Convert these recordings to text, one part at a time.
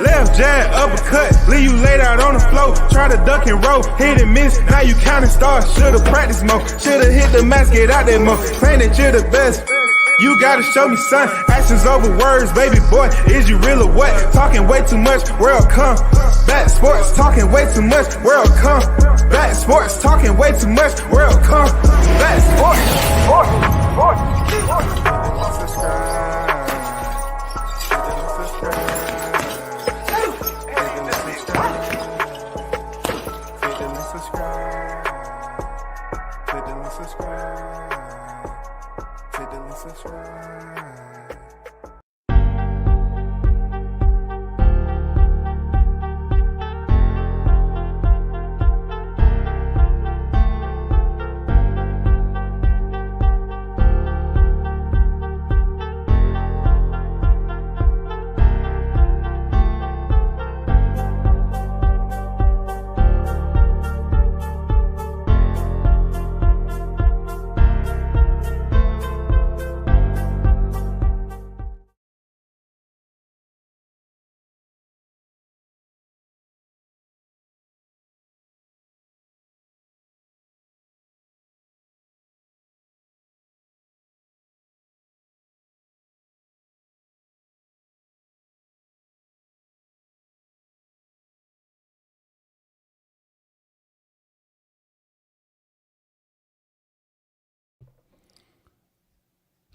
Left jab, uppercut, leave you laid out on the floor. Try to duck and roll, hit and miss, now you counting stars. Should've practiced more, should've hit the mask, get out there more. Saying that you're the best, you gotta show me son. Actions over words, baby boy, is you real or what? Talking way too much, world come. Back sports, talking way too much, world come. Back sports, talking way too much, world come. Back sports.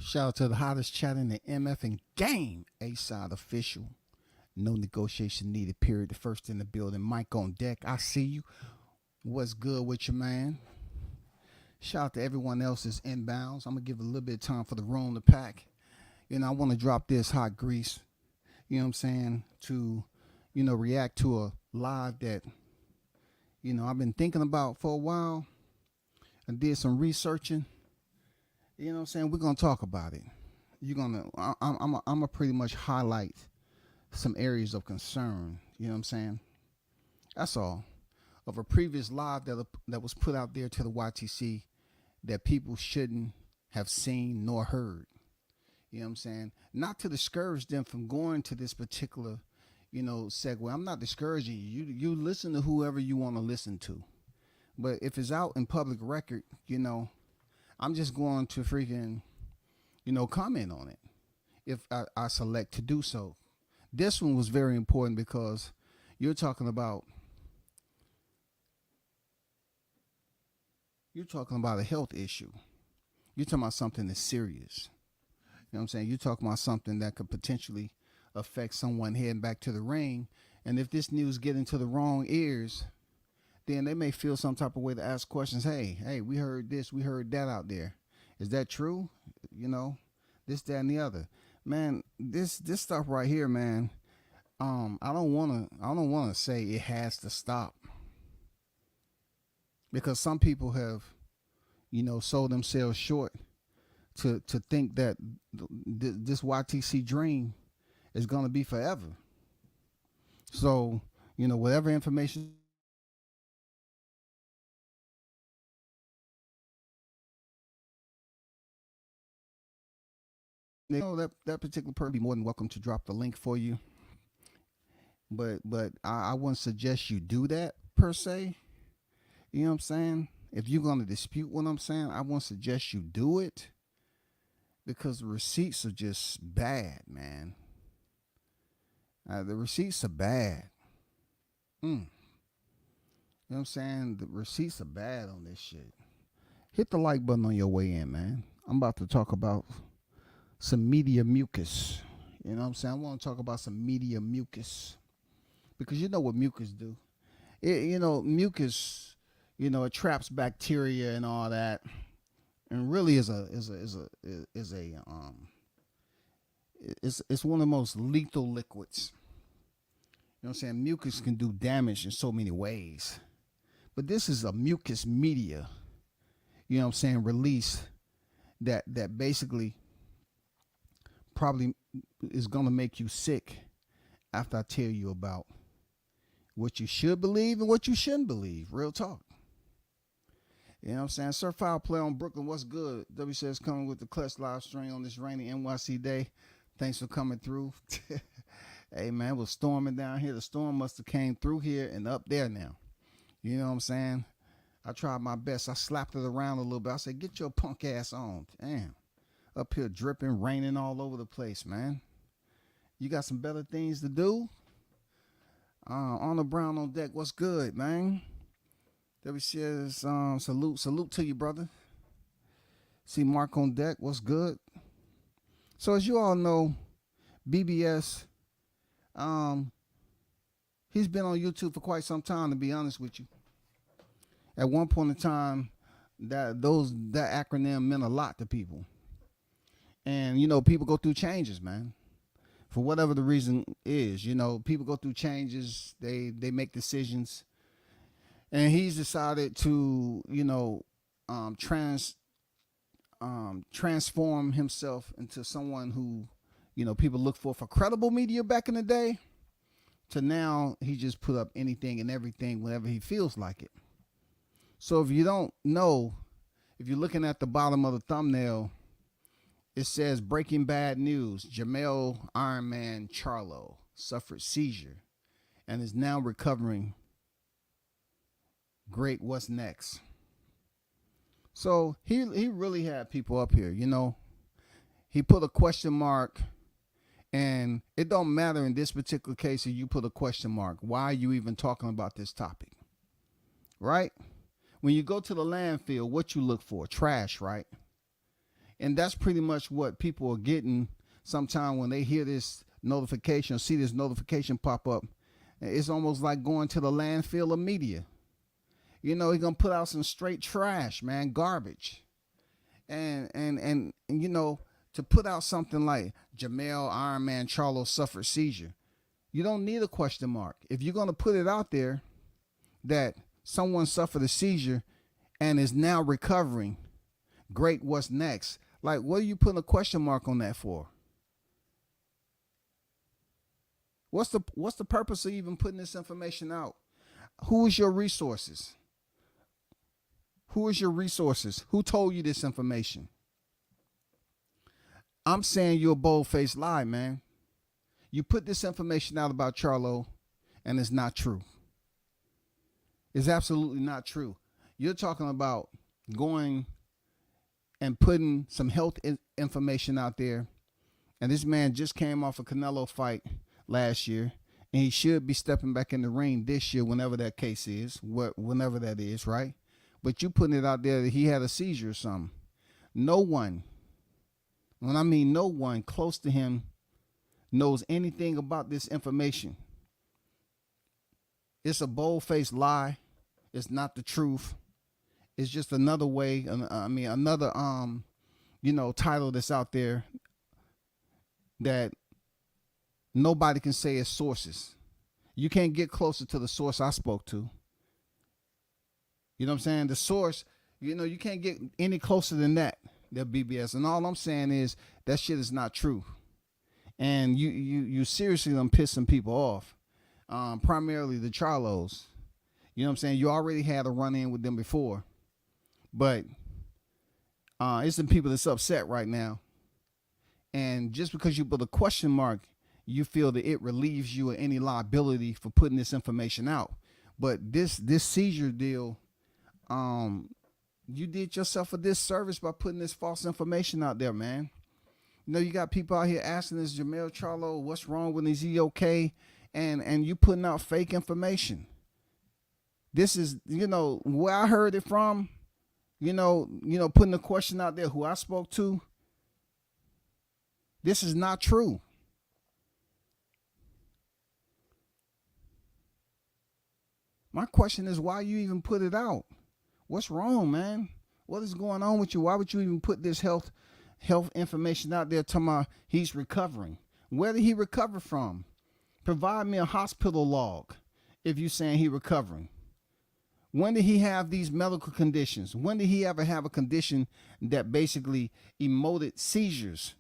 Shout out to the hottest chat in the MF and game. A-Side official. No negotiation needed, period. The first in the building. Mike on deck. I see you. What's good with you, man? Shout out to everyone else that's inbounds. I'm going to give a little bit of time for the room to pack. You know, I want to drop this hot grease, you know what I'm saying, to, you know, react to a live that, you know, I've been thinking about for a while. I did some researching. You know what I'm saying? We're going to talk about it. I'm going to pretty much highlight some areas of concern. You know what I'm saying? That's all. Of a previous live that was put out there to the YTC that people shouldn't have seen nor heard. You know what I'm saying? Not to discourage them from going to this particular, you know, segue. I'm not discouraging you. You listen to whoever you want to listen to. But if it's out in public record, you know, I'm just going to freaking, you know, comment on it if I select to do so. This one was very important because you're talking about a health issue. You're talking about something that's serious. You know what I'm saying? You're talking about something that could potentially affect someone heading back to the ring. And if this news get into the wrong ears, then they may feel some type of way to ask questions. Hey, we heard this, we heard that out there. Is that true? You know, this, that, and the other. Man, this stuff right here, man. I don't wanna say it has to stop, because some people have, you know, sold themselves short to think that this YTC dream is gonna be forever. So, you know, whatever information. You know, that particular person be more than welcome to drop the link for you. But I wouldn't suggest you do that per se. You know what I'm saying? If you're gonna dispute what I'm saying, I wouldn't suggest you do it, because the receipts are just bad, man. The receipts are bad. You know what I'm saying? The receipts are bad on this shit. Hit the like button on your way in, man. I'm about to talk about some media mucus. You know what I'm saying? I want to talk about some media mucus, because you know what mucus do. Mucus, you know, it traps bacteria and all that, and really it's one of the most lethal liquids. You know what I'm saying? Mucus can do damage in so many ways, but this is a mucus media. You know what I'm saying? Release that basically probably is going to make you sick after I tell you about what you should believe and what you shouldn't believe. Real talk. You know what I'm saying? Sir Foul Play on Brooklyn. What's good? W says coming with the clutch live stream on this rainy NYC day. Thanks for coming through. Hey man, it was storming down here. The storm must have came through here and up there now. You know what I'm saying? I tried my best. I slapped it around a little bit. I said, "Get your punk ass on." Damn. Up here dripping, raining all over the place, man. You got some better things to do? On the Brown on deck. What's good, man? W says, salute to you, brother. See Mark on deck. What's good? So as you all know, BBS, he's been on YouTube for quite some time, to be honest with you. At one point in time, that acronym meant a lot to people. And, people go through changes, man. For whatever the reason is, people go through changes. They make decisions. And he's decided to, transform himself into someone who, people look for credible media back in the day, to now he just put up anything and everything whenever he feels like it. So if you don't know, if you're looking at the bottom of the thumbnail, it says Breaking Bad News. Jamel Iron Man Charlo suffered seizure and is now recovering. Great, what's next? So he really had people up here, He put a question mark, and it don't matter in this particular case if you put a question mark. Why are you even talking about this topic? Right? When you go to the landfill, what you look for? Trash, right? And that's pretty much what people are getting sometime when they hear this notification or see this notification pop up. It's almost like going to the landfill of media. He's going to put out some straight trash, man, garbage. And to put out something like Jamel Iron Man Charlos suffered seizure, you don't need a question mark. If you're going to put it out there that someone suffered a seizure and is now recovering, great, what's next? Like, what are you putting a question mark on that for? What's the purpose of even putting this information out? Who is your resources? Who is your resources? Who told you this information? I'm saying you're a bold-faced lie, man. You put this information out about Charlo, and it's not true. It's absolutely not true. You're talking about going and putting some health information out there. And this man just came off a Canelo fight last year, and he should be stepping back in the ring this year, whenever that case is, whenever that is, right? But you putting it out there that he had a seizure or something. No one, when I mean no one close to him, knows anything about this information. It's a bold-faced lie. It's not the truth. It's just another way, another title that's out there that nobody can say is sources. You can't get closer to the source I spoke to. You know what I'm saying? The source, you can't get any closer than that BBS. And all I'm saying is that shit is not true. And you seriously done piss some people off. Primarily the Charlos. You know what I'm saying? You already had a run-in with them before. But it's some people that's upset right now. And just because you put a question mark, you feel that it relieves you of any liability for putting this information out. But this seizure deal, you did yourself a disservice by putting this false information out there, man. You got people out here asking this Jamel Charlo, what's wrong with him? Is he okay? And you putting out fake information. This is, where I heard it from, putting the question out there, who I spoke to. This is not true. My question is, why you even put it out? What's wrong, man? What is going on with you? Why would you even put this health information out there talking about he's recovering? Where did he recover from? Provide me a hospital log if you're saying he's recovering. When did he have these medical conditions? When did he ever have a condition that basically emoted seizures?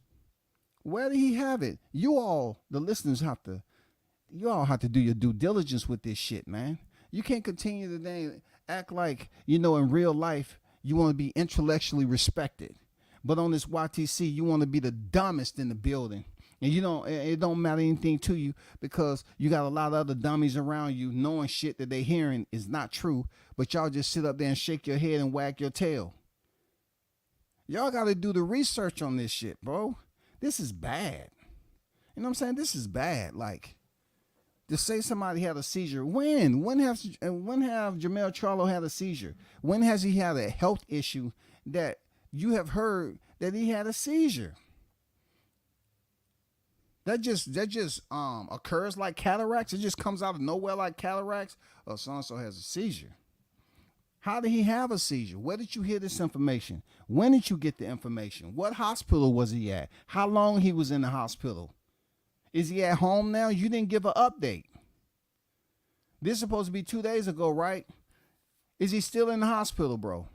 Where did he have it? You all, the listeners, have to do your due diligence with this shit, man. You can't continue to act like, in real life, you want to be intellectually respected. But on this YTC, you want to be the dumbest in the building. And you don't, it don't matter anything to you because you got a lot of other dummies around you knowing shit that they hearing is not true, but y'all just sit up there and shake your head and wag your tail. Y'all got to do the research on this shit, bro. This is bad. You know what I'm saying? This is bad. Like, to say somebody had a seizure. When have Jamel Charlo had a seizure? When has he had a health issue that you have heard that he had a seizure? That just occurs like cataracts. It just comes out of nowhere like cataracts. Oh, so and so has a seizure. How did he have a seizure? Where did you hear this information? When did you get the information? What hospital was he at? How long he was in the hospital? Is he at home now? You didn't give an update. This is supposed to be 2 days ago, right? Is he still in the hospital, bro?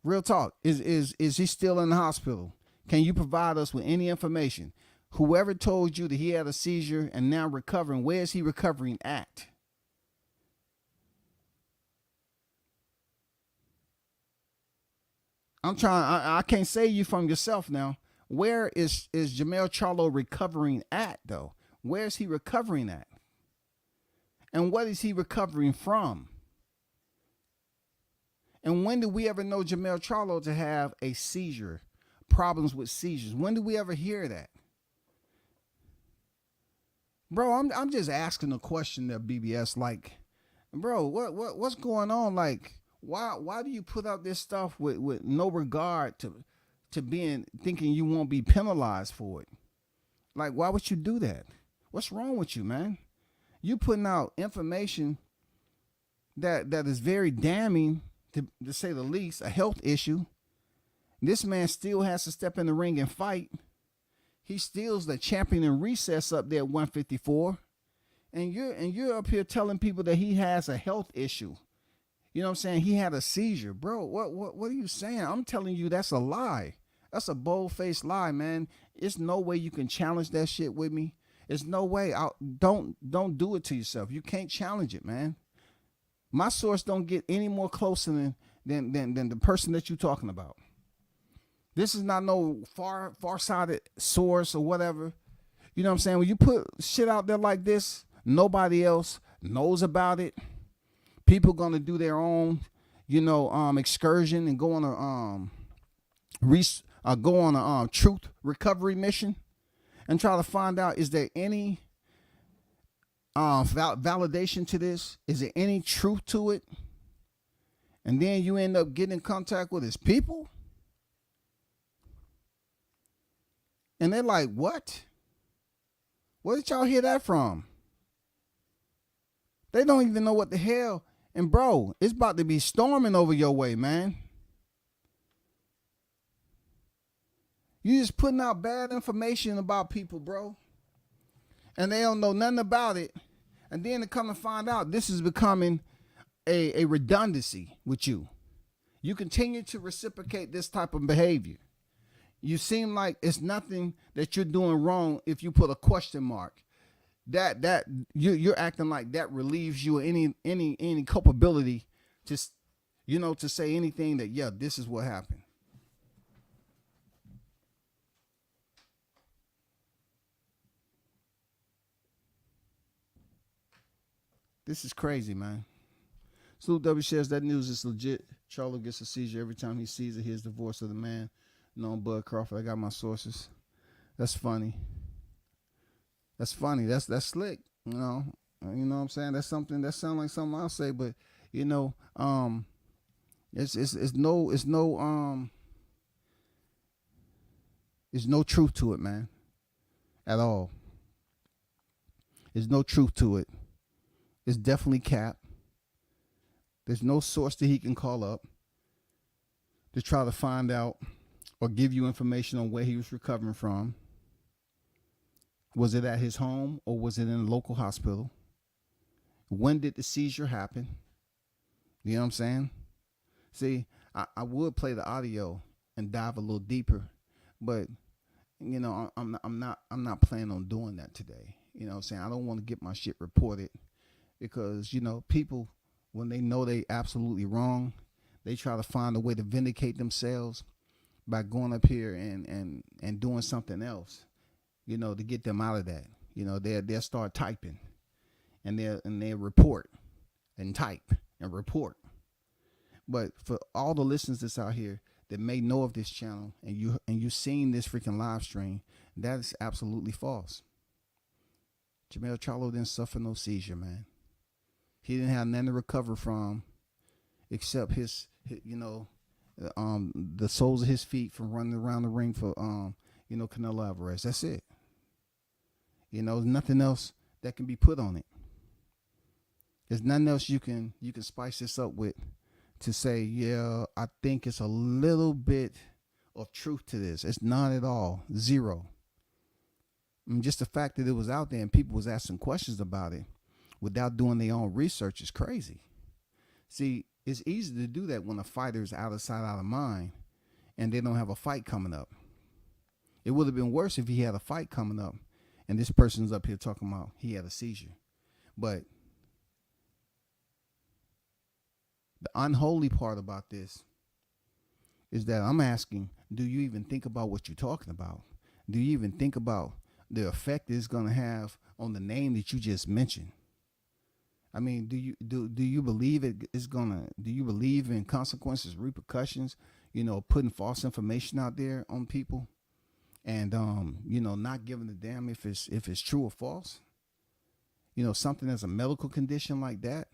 Real talk. Is he still in the hospital? Can you provide us with any information? Whoever told you that he had a seizure and now recovering, where is he recovering at? I can't save you from yourself now. Where is Jamel Charlo recovering at, though? Where is he recovering at? And what is he recovering from? And when did we ever know Jamel Charlo to have a seizure? Problems with seizures. When did we ever hear that? Bro, I'm just asking a question there, BBS. Like, bro, what's going on? Like, why do you put out this stuff with no regard to being thinking you won't be penalized for it? Like, why would you do that? What's wrong with you, man? You putting out information that is very damning, to say the least, a health issue. This man still has to step in the ring and fight. He still's the champion in recess up there at 154. And you're up here telling people that he has a health issue. You know what I'm saying? He had a seizure. Bro, what are you saying? I'm telling you that's a lie. That's a bold-faced lie, man. It's no way you can challenge that shit with me. It's no way. Don't do it to yourself. You can't challenge it, man. My source don't get any more closer than the person that you're talking about. This is not no far-sighted source or whatever. You know what I'm saying? When you put shit out there like this, nobody else knows about it. People gonna do their own, excursion and go on a truth recovery mission and try to find out, is there any validation to this? Is there any truth to it? And then you end up getting in contact with his people. And they're like, what? Where did y'all hear that from? They don't even know what the hell. And bro, it's about to be storming over your way, man. You just putting out bad information about people, bro. And they don't know nothing about it. And then to come and find out, this is becoming a redundancy with you. You continue to reciprocate this type of behavior. You seem like it's nothing that you're doing wrong if you put a question mark. That you're acting like that relieves you of any culpability to say anything that, yeah, this is what happened. This is crazy, man. Salute W shares that news is legit. Charlo gets a seizure every time he sees it. Here's the voice of the man. Known Bud Crawford. I got my sources. That's funny. That's funny. That's slick. You know what I'm saying? That's something that sounds like something I'll say, but it's no truth to it, man. At all. There's no truth to it. It's definitely cap. There's no source that he can call up to try to find out or give you information on where he was recovering from. Was it at his home or was it in a local hospital? When did the seizure happen? You know what I'm saying? See, I would play the audio and dive a little deeper, but I'm not planning on doing that today. You know what I'm saying? I don't want to get my shit reported because, people, when they know they absolutely wrong, they try to find a way to vindicate themselves. by going up here and doing something else, to get them out of that. They'll start typing, and they'll report and type and report. But for all the listeners that's out here that may know of this channel, and you've seen this freaking live stream, that is absolutely false. Jamel Charlo didn't suffer no seizure, man. He didn't have nothing to recover from except his the soles of his feet from running around the ring for Canelo Alvarez. That's it. Nothing else that can be put on it. There's nothing else you can spice this up with to say, yeah, I think it's a little bit of truth to this. It's not at all. Zero. I mean, just the fact that it was out there and people was asking questions about it without doing their own research is crazy. See, it's easy to do that when a fighter is out of sight, out of mind, and they don't have a fight coming up. It would have been worse if he had a fight coming up and this person's up here talking about he had a seizure. But the unholy part about this is that I'm asking, do you even think about what you're talking about? Do you even think about the effect it's going to have on the name that you just mentioned? I mean, do you believe do you believe in consequences, repercussions, putting false information out there on people and, not giving a damn if it's true or false? Something as a medical condition like that,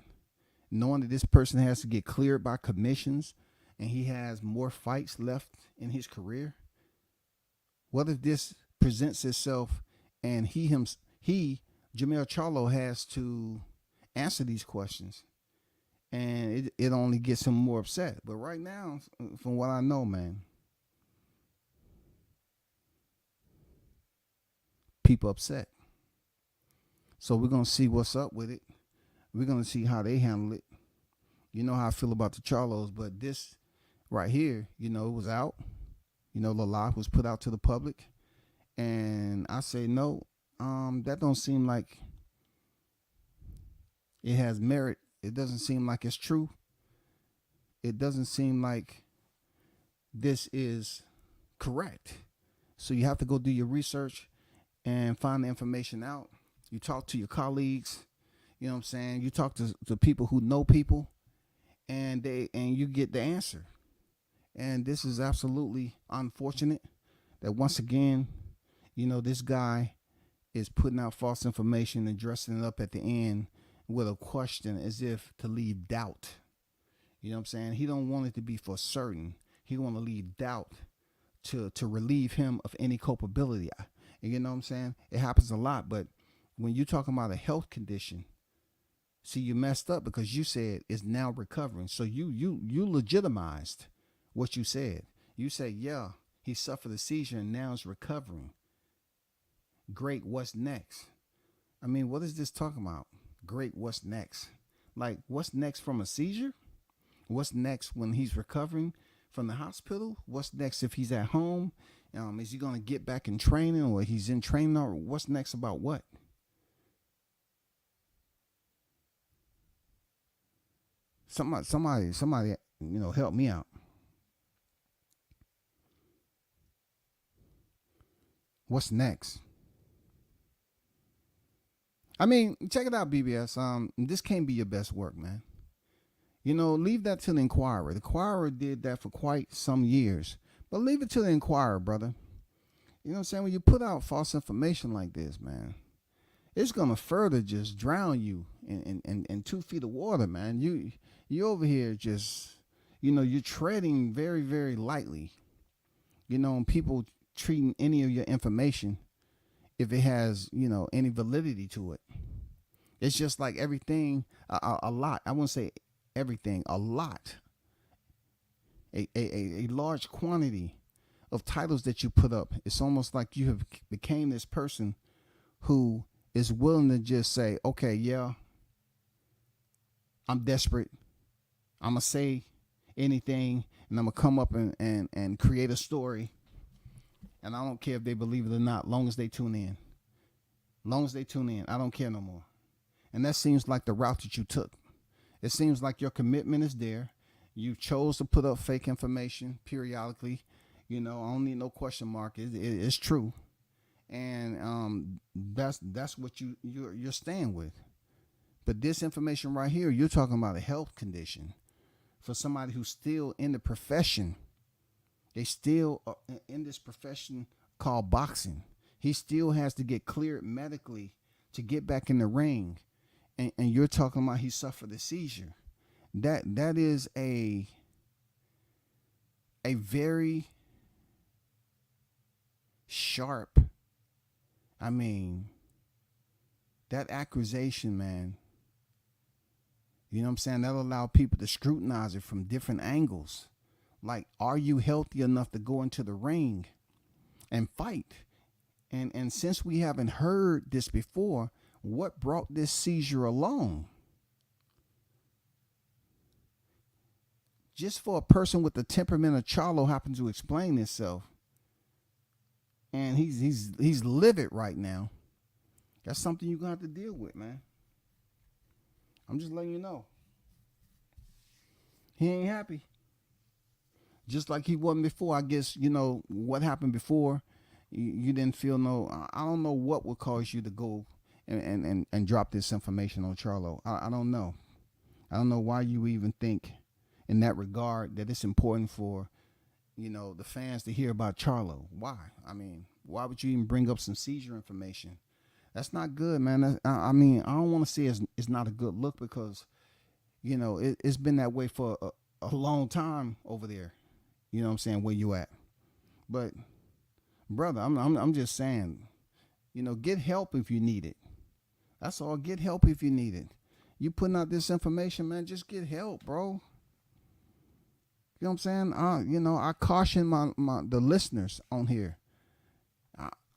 knowing that this person has to get cleared by commissions and he has more fights left in his career. What if this presents itself and he, Jamel Charlo, has to answer these questions and it only gets him more upset? But right now, from what I know, man, people upset. So we're going to see what's up with it. We're going to see how they handle it. You know how I feel about the Charlos, but this right here, it was out. The lie was put out to the public. And I say, no, that don't seem like it has merit. It doesn't seem like it's true. It doesn't seem like this is correct. So you have to go do your research and find the information out. You talk to your colleagues. You know what I'm saying? You talk to people who know people, and you get the answer. And this is absolutely unfortunate that once again, this guy is putting out false information and dressing it up at the end with a question as if to leave doubt. You know what I'm saying? He don't want it to be for certain. He want to leave doubt to relieve him of any culpability. And you know what I'm saying? It happens a lot, but when you're talking about a health condition, see, you messed up because you said it's now recovering. So you legitimized what you said. You said, yeah, he suffered a seizure and now is recovering. Great, what's next? I mean, what is this talking about? Great, what's next? Like, what's next from a seizure? What's next when he's recovering from the hospital? What's next if he's at home? Is he going to get back in training, or he's in training, or what's next about what? Somebody, help me out. What's next? I mean, check it out, BBS. This can't be your best work, man. Leave that to the Inquirer. The Inquirer did that for quite some years, but leave it to the Inquirer, brother. You know what I'm saying? When you put out false information like this, man, it's gonna further just drown you in 2 feet of water, man. You over here just, you're treading very, very lightly. And people treating any of your information, if it has, any validity to it. It's just like everything, a lot. I wouldn't say everything, a lot. A large quantity of titles that you put up. It's almost like you have became this person who is willing to just say, okay, yeah, I'm desperate. I'm going to say anything, and I'm going to come up and create a story. And I don't care if they believe it or not, long as they tune in. Long as they tune in, I don't care no more. And that seems like the route that you took. It seems like your commitment is there. You chose to put up fake information periodically. I don't need no question mark. It's true, and that's what you're staying with. But this information right here, you're talking about a health condition for somebody who's still in the profession. They still are in this profession called boxing. He still has to get cleared medically to get back in the ring, and you're talking about he suffered a seizure. That is a very sharp. I mean, that accusation, man. You know what I'm saying? That'll allow people to scrutinize it from different angles. Like, are you healthy enough to go into the ring and fight? And since we haven't heard this before, what brought this seizure along? Just for a person with the temperament of Charlo happen to explain himself, and he's livid right now. That's something you're gonna have to deal with, man. I'm just letting you know. He ain't happy. Just like he wasn't before. I guess, what happened before, you didn't feel I don't know what would cause you to go and drop this information on Charlo. I don't know. I don't know why you even think in that regard that it's important for, the fans to hear about Charlo. Why? I mean, why would you even bring up some seizure information? That's not good, man. I don't want to say it's not a good look because, it's been that way for a long time over there. You know what I'm saying? Where you at? But, brother, I'm just saying, get help if you need it. That's all. Get help if you need it. You putting out this information, man, just get help, bro. You know what I'm saying? I caution the listeners on here.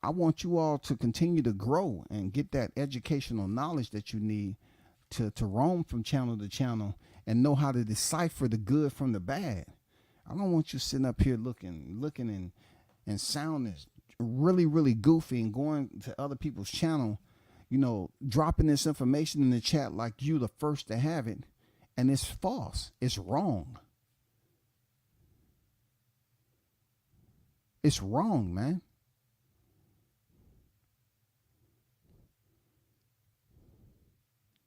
I want you all to continue to grow and get that educational knowledge that you need to roam from channel to channel and know how to decipher the good from the bad. I don't want you sitting up here looking and sounding really, really goofy and going to other people's channel, dropping this information in the chat like you the first to have it, and it's false. It's wrong. It's wrong, man.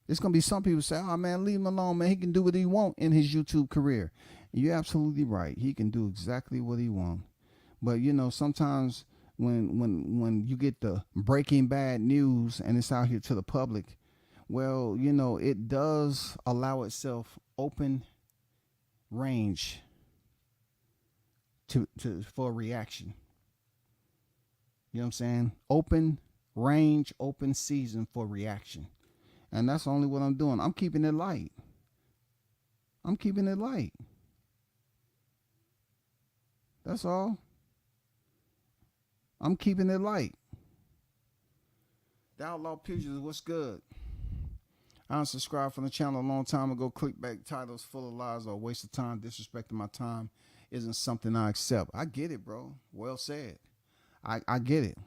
There's going to be some people say, oh, man, leave him alone, man. He can do what he want in his YouTube career. And you're absolutely right. He can do exactly what he wants. But, sometimes when you get the breaking bad news and it's out here to the public, well, it does allow itself open range for a reaction. You know what I'm saying? Open range, open season for reaction. And that's only what I'm doing. I'm keeping it light. That's all. I'm keeping it light. The Outlaw Pictures, what's good? I unsubscribed from the channel a long time ago. Clickbait titles full of lies or a waste of time. Disrespecting my time isn't something I accept. I get it, bro. Well said. I get it.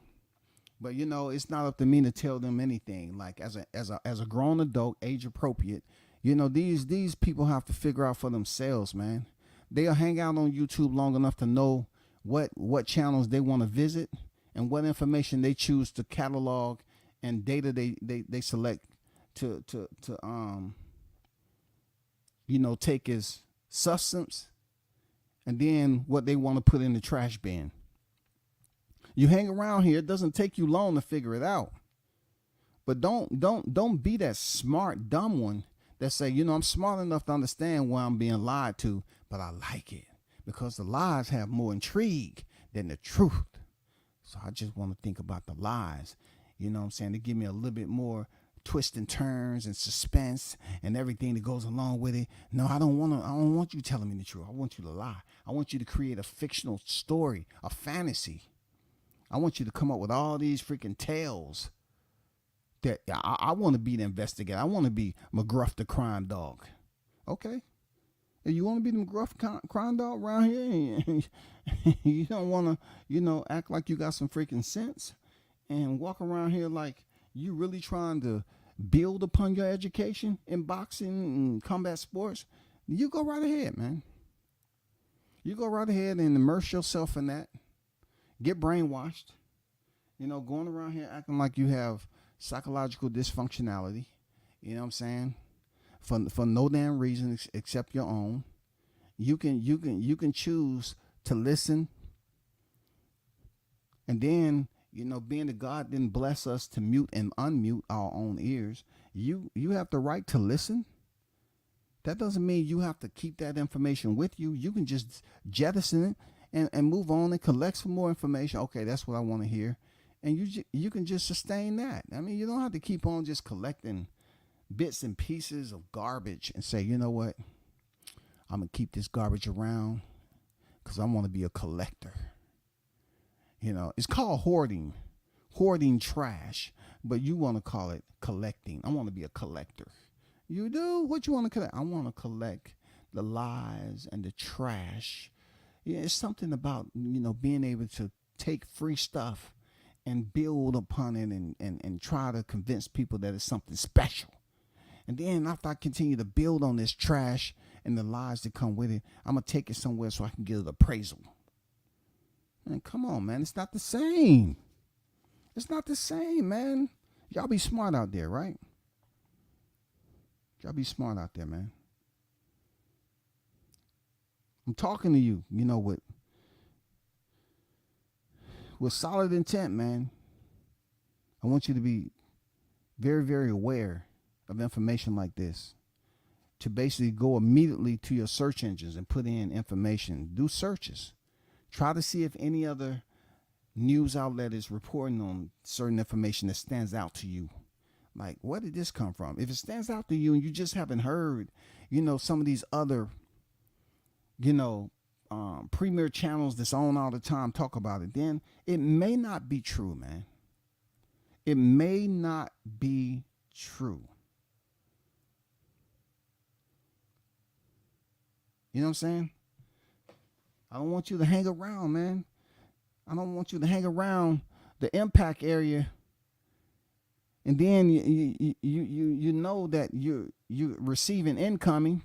But it's not up to me to tell them anything. Like as a grown adult, age appropriate, these people have to figure out for themselves, man. They'll hang out on YouTube long enough to know what channels they want to visit and what information they choose to catalog and data they select to take as substance, and then what they want to put in the trash bin. You hang around here, it doesn't take you long to figure it out. But don't be that smart dumb one that say, I'm smart enough to understand why I'm being lied to, but I like it because the lies have more intrigue than the truth. So I just want to think about the lies. You know what I'm saying? They give me a little bit more twists and turns and suspense and everything that goes along with it. No, I don't want you telling me the truth. I want you to lie. I want you to create a fictional story, a fantasy. I want you to come up with all these freaking tales that I want to be the investigator. I want to be McGruff the crime dog. Okay. If you want to be the McGruff crime dog around here, you don't want to, act like you got some freaking sense and walk around here like you really trying to build upon your education in boxing and combat sports, you go right ahead, man. You go right ahead and immerse yourself in that. Get brainwashed. Going around here acting like you have psychological dysfunctionality. You know what I'm saying? For no damn reason except your own. You can choose to listen, and then being that God didn't bless us to mute and unmute our own ears, you have the right to listen. That doesn't mean you have to keep that information with you. You can just jettison it and move on and collect some more information. Okay, that's what I want to hear. And you can just sustain that. I mean, you don't have to keep on just collecting bits and pieces of garbage and say, you know what, I'm going to keep this garbage around because I want to be a collector. It's called hoarding trash, but you want to call it collecting. I want to be a collector. You do? What you want to collect? I want to collect the lies and the trash. Yeah, it's something about, being able to take free stuff and build upon it and try to convince people that it's something special. And then after I continue to build on this trash and the lies that come with it, I'm going to take it somewhere so I can get an appraisal. Man, come on, man. It's not the same. It's not the same, man. Y'all be smart out there, right? Y'all be smart out there, man. I'm talking to you, with solid intent, man. I want you to be very, very aware of information like this. To basically go immediately to your search engines and put in information. Do searches. Try to see if any other news outlet is reporting on certain information that stands out to you. Like, where did this come from? If it stands out to you and you just haven't heard, some of these other, premier channels that's on all the time talk about it, then it may not be true, man. It may not be true. You know what I'm saying? I don't want you to hang around, man. I don't want you to hang around the impact area, and then you know that you're receiving incoming.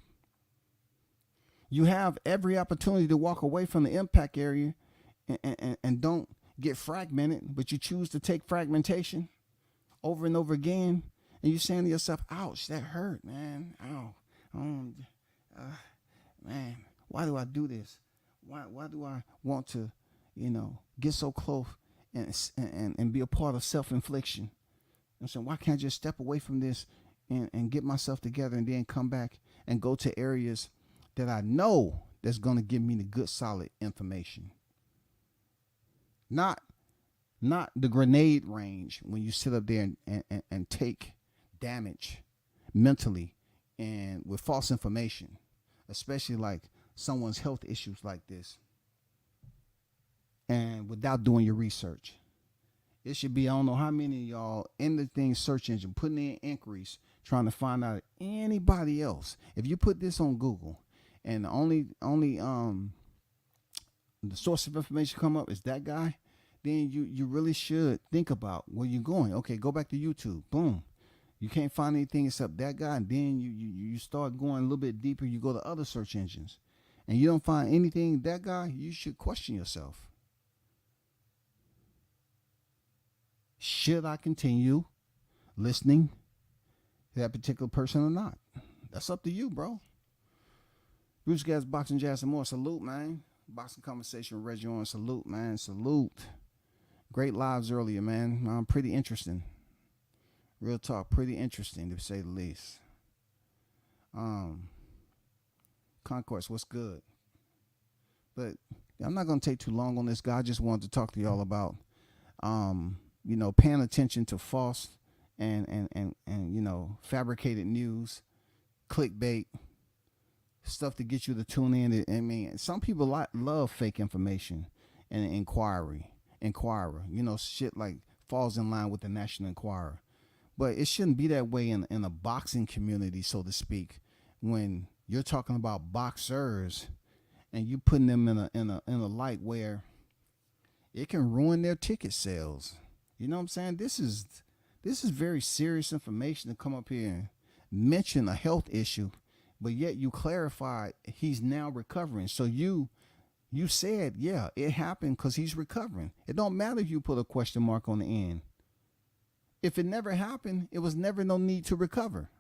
You have every opportunity to walk away from the impact area and don't get fragmented, but you choose to take fragmentation over and over again, and you're saying to yourself, ouch, that hurt, man. Ow. Man, why do I do this? Why do I want to, get so close and be a part of self-infliction? I'm saying, why can't I just step away from this and get myself together and then come back and go to areas that I know that's going to give me the good, solid information? Not the grenade range when you sit up there and take damage mentally and with false information, especially like someone's health issues like this, and without doing your research. It should be, I don't know how many of y'all in the thing search engine putting in inquiries trying to find out anybody else. If you put this on Google and the only the source of information come up is that guy, then you really should think about where you're going. Okay, go back to YouTube. Boom. You can't find anything except that guy, and then you start going a little bit deeper. You go to other search engines, and you don't find anything that guy, you should question yourself. Should I continue listening to that particular person or not? That's up to you, bro. Bruce Gas, Boxing, Jazz, and more. Salute, man. Boxing Conversation with Reggie on. Salute, man. Salute. Great lives earlier, man. Pretty interesting. Real talk, pretty interesting to say the least. Concourse, what's good? But I'm not going to take too long on this, guy. I just wanted to talk to y'all about, paying attention to false and fabricated news, clickbait, stuff to get you to tune in. I mean, some people love fake information and inquirer, shit like falls in line with the National Enquirer. But it shouldn't be that way in a boxing community, so to speak, when you're talking about boxers and you putting them in a light where it can ruin their ticket sales. You know what I'm saying? This is very serious information to come up here and mention a health issue, but yet you clarify he's now recovering. So you You said, yeah, it happened because he's recovering. It don't matter if you put a question mark on the end. If it never happened, it was never no need to recover.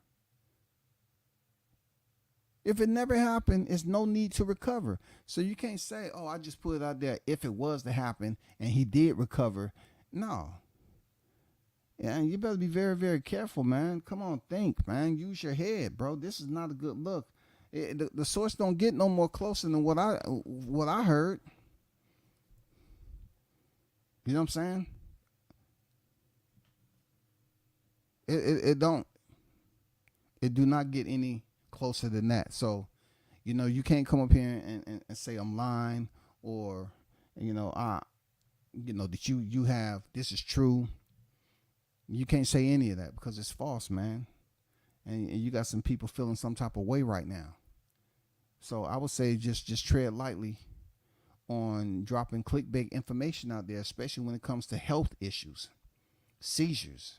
If it never happened, it's no need to recover. So you can't say, oh, I just put it out there if it was to happen and he did recover. No. Yeah, you better be very, very careful, man. Come on, think, man. Use your head, bro. This is not a good look. The source don't get no more closer than what I heard. You know what I'm saying? It don't. It do not get any closer than that. So, you can't come up here and say I'm lying, or, that you have, this is true. You can't say any of that because it's false, man. And you got some people feeling some type of way right now. So I would say just tread lightly on dropping clickbait information out there, especially when it comes to health issues, seizures.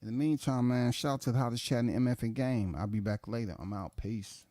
In the meantime, man, shout out to the hottest chat in the MF and game. I'll be back later. I'm out. Peace.